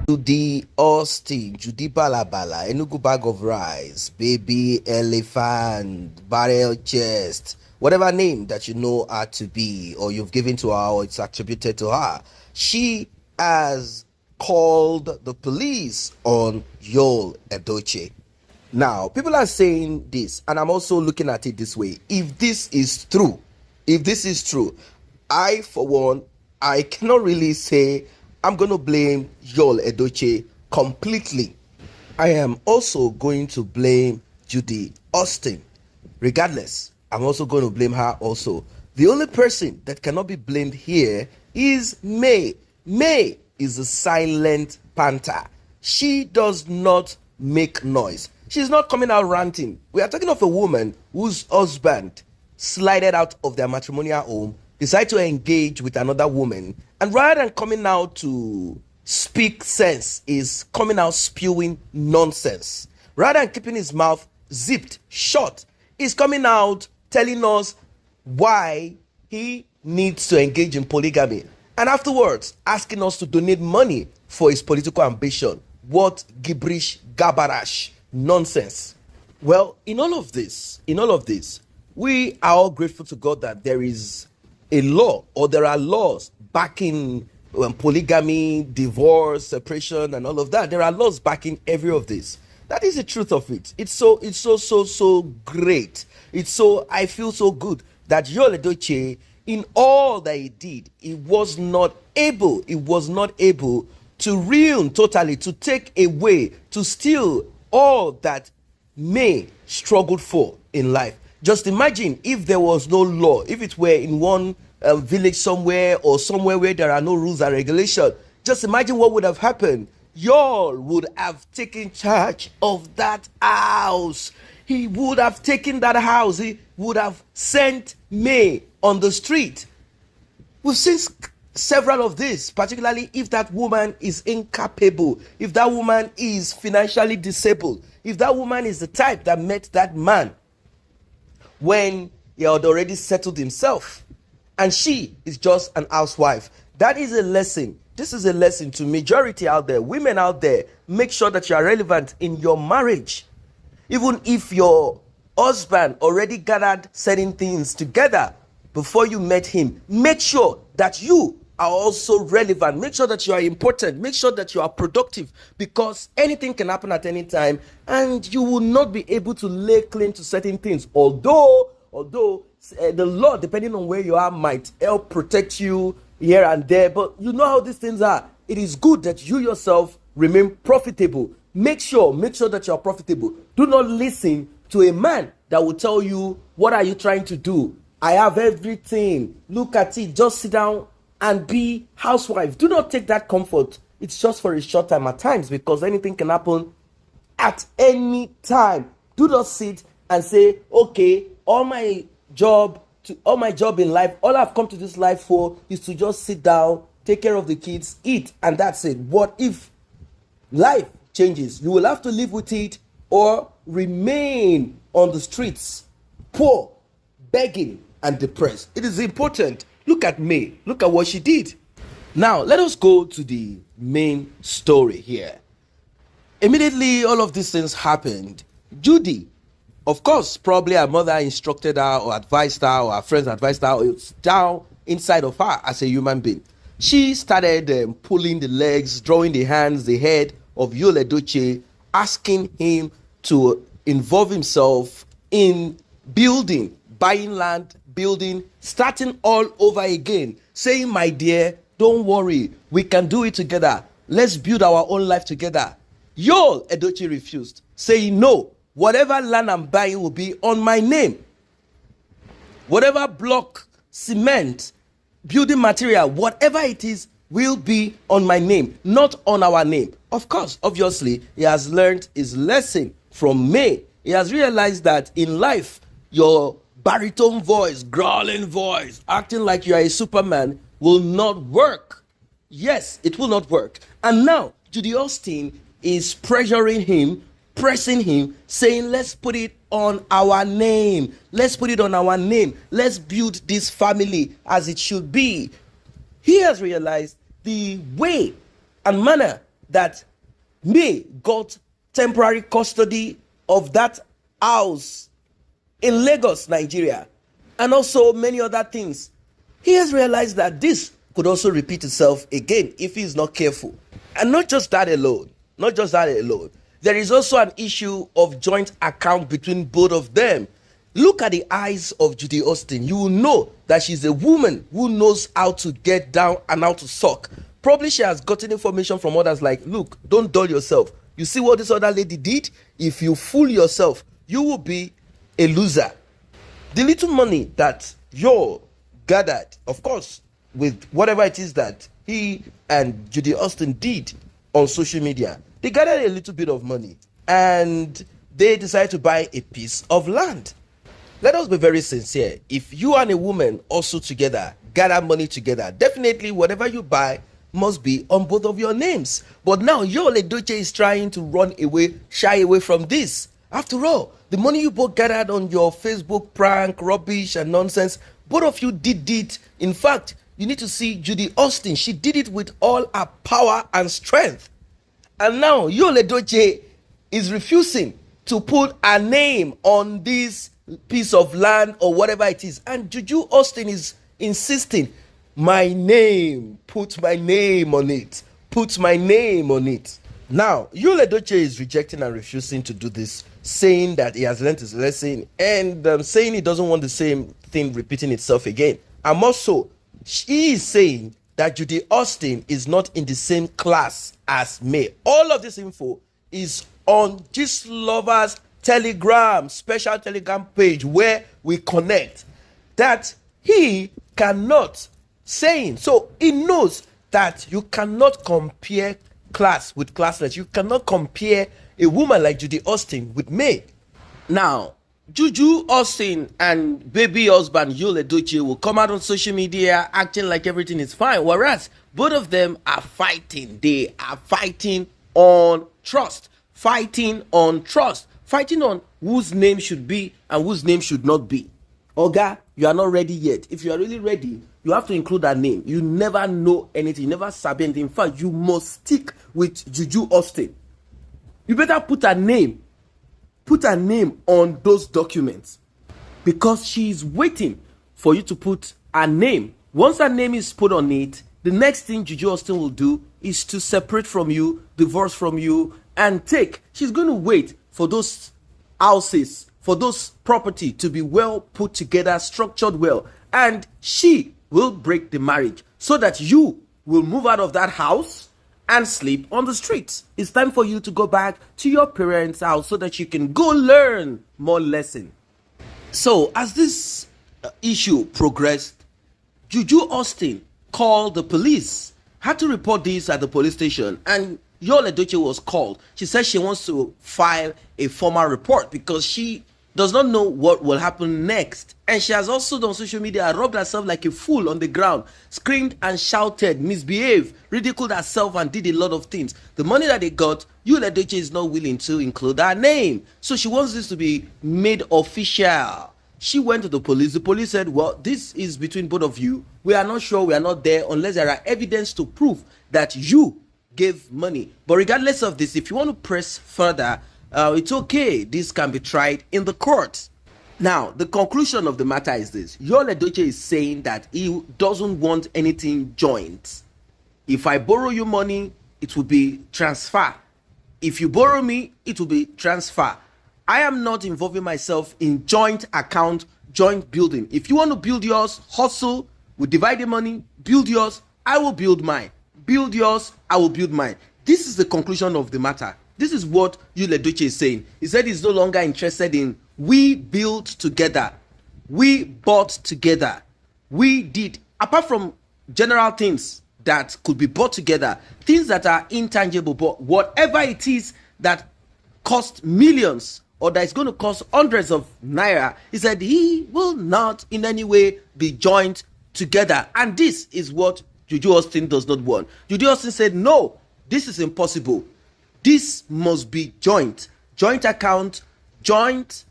Judy Austin, Judy Balabala, Enugu bag of rice, baby elephant, barrel chest, whatever name that you know her to be, or you've given to her, or it's attributed to her. She has called the police on Yul Edochie. Now, people are saying this, and I'm also looking at it this way. If this is true, I, for one, I cannot really say I'm going to blame Yul Edochie completely. I am also going to blame Judy Austin. Regardless, I'm also going to blame her also. The only person that cannot be blamed here is May. May is a silent panther. She does not make noise. She's not coming out ranting. We are talking of a woman whose husband slided out of their matrimonial home, decided to engage with another woman, and rather than coming out to speak sense, is coming out spewing nonsense. Rather than keeping his mouth zipped shut, he's coming out telling us why he needs to engage in polygamy, and afterwards asking us to donate money for his political ambition. What gibberish, garbage, nonsense. Well, in all of this, we are all grateful to God that there is a law, or there are laws backing polygamy, divorce, separation, and all of that. There are laws backing every of this. That is the truth of it. It's so great. I feel so good that Yul Edochie, in all that he did, he was not able to ruin totally, to take away, to steal all that May struggled for in life. Just imagine if there was no law, if it were in one village somewhere, or somewhere where there are no rules and regulations. Just imagine what would have happened. Yul would have taken charge of that house. He would have taken that house. He would have sent May on the street. We've seen several of this, particularly if that woman is incapable, if that woman is financially disabled, if that woman is the type that met that man when he had already settled himself, and she is just an housewife. That is a lesson. This is a lesson to majority out there, women out there. Make sure that you are relevant in your marriage. Even if your husband already gathered certain things together before you met him, make sure that you are also relevant. Make sure that you are important. Make sure that you are productive, because anything can happen at any time, and you will not be able to lay claim to certain things. Although the law, depending on where you are, might help protect you here and there, but you know how these things are. It is good that you yourself remain profitable. Make sure that you are profitable. Do not listen to a man that will tell you, what are you trying to do? I have everything. Look at it. Just sit down and be housewife. Do not take that comfort. It's just for a short time at times, because anything can happen at any time. Do not sit and say, okay, all my job in life, all I've come to this life for is to just sit down, take care of the kids, eat, and that's it. What if life changes? You will have to live with it, or remain on the streets, poor, begging, and depressed. It is important. Look at May. Look at what she did. Now, let us go to the main story here. Immediately, all of these things happened. Judy, of course, probably her mother instructed her, or advised her, or her friends advised her, or it's down inside of her as a human being. She started pulling the legs, drawing the hands, the head of Yul Edochie, asking him to involve himself in building, buying land, building, starting all over again, saying, my dear, don't worry, we can do it together. Let's build our own life together. Yul Edochie refused, saying, no, whatever land I'm buying will be on my name. Whatever block, cement, building material, whatever it is, will be on my name, not on our name. Of course, obviously, he has learned his lesson from May. He has realized that in life, your baritone voice, growling voice, acting like you are a Superman will not work. Yes, it will not work. And now, Judy Austin is pressuring him, pressing him, saying, let's put it on our name. Let's put it on our name. Let's build this family as it should be. He has realized the way and manner that May got temporary custody of that house in Lagos, Nigeria, and also many other things, he has realized that this could also repeat itself again if he is not careful. And not just that alone, there is also an issue of joint account between both of them. Look at the eyes of Judy Austin. You will know that she's a woman who knows how to get down and how to suck. Probably she has gotten information from others like, look, don't dull yourself. You see what this other lady did? If you fool yourself, you will be a loser. The little money that you gathered, of course, with whatever it is that he and Judy Austin did on social media, they gathered a little bit of money and they decided to buy a piece of land. Let us be very sincere. If you and a woman also together gather money together, definitely whatever you buy must be on both of your names. But now Yul Edochie is trying to run away, shy away from this. After all, the money you both gathered on your Facebook prank, rubbish and nonsense, both of you did it. In fact, you need to see Judy Austin. She did it with all her power and strength. And now Yul Edochie is refusing to put her name on this piece of land or whatever it is. And Judy Austin is insisting, my name, put my name on it. Put my name on it. Now, Yul Edochie is rejecting and refusing to do this, saying that he has learned his lesson and saying he doesn't want the same thing repeating itself again. And also, he is saying that Judy Austin is not in the same class as May. All of this info is on Gist Lovers Telegram, special Telegram page where we connect, that he cannot saying. So he knows that you cannot compare class with classless. You cannot compare a woman like Judy Austin with May. Now, Juju Austin and baby husband Yul Edochie will come out on social media acting like everything is fine, whereas both of them are fighting. They are fighting on trust, fighting on whose name should be and whose name should not be. Oga, you are not ready yet. If you are really ready, you have to include that name. You never know anything, you never sabi anything. In fact, you must stick with Juju Austin. You better put her name on those documents, because she is waiting for you to put her name. Once her name is put on it, the next thing Juju Austin will do is to separate from you, divorce from you, and take. She's going to wait for those houses, for those property to be well put together, structured well, and she will break the marriage so that you will move out of that house and sleep on the streets. It's time for you to go back to your parents' house so that you can go learn more lesson. So as this issue progressed, Juju Austin called the police, had to report this at the police station, and Yul Edochie was called. She said she wants to file a formal report because she does not know what will happen next. And she has also on social media rubbed herself like a fool on the ground, screamed and shouted, misbehaved, ridiculed herself, and did a lot of things. The money that they got, Yul Edochie is not willing to include her name. So she wants this to be made official. She went to the police. The police said, well, this is between both of you. We are not sure, we are not there unless there are evidence to prove that you gave money. But regardless of this, if you want to press further, it's okay. This can be tried in the court. Now, the conclusion of the matter is this. Yul Edochie is saying that he doesn't want anything joint. If I borrow you money, it will be transfer. If you borrow me, it will be transfer. I am not involving myself in joint account, joint building. If you want to build yours, hustle, we divide the money, build yours, I will build mine. Build yours, I will build mine. This is the conclusion of the matter. This is what Yul Edochie is saying. He said he's no longer interested in we built together, we bought together, we did. Apart from general things that could be bought together, things that are intangible, but whatever it is that cost millions or that is going to cost hundreds of naira, he said he will not in any way be joined together. And this is what Juju Austin does not want. Juju Austin said, no, this is impossible. This must be joint. Joint account, joint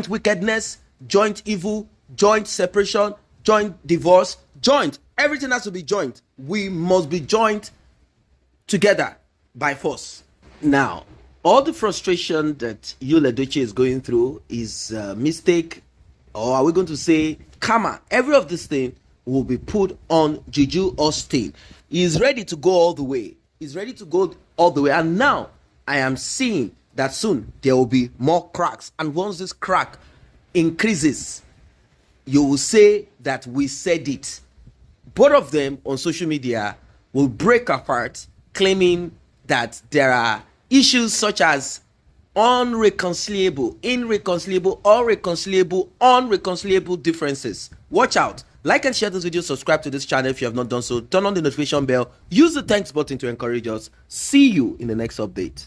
wickedness, joint evil, joint separation, joint divorce, joint. Everything has to be joint. We must be joint together by force. Now, all the frustration that Edochie is going through is a mistake, or are we going to say karma? Every of this thing will be put on Juju Austin. He is ready to go all the way. He's ready to go all the way. And now I am seeing that soon there will be more cracks. And once this crack increases, you will say that we said it. Both of them on social media will break apart, claiming that there are issues such as unreconcilable, irreconcilable, unreconcilable differences. Watch out. Like and share this video, subscribe to this channel if you have not done so, turn on the notification bell, use the thanks button to encourage us. See you in the next update.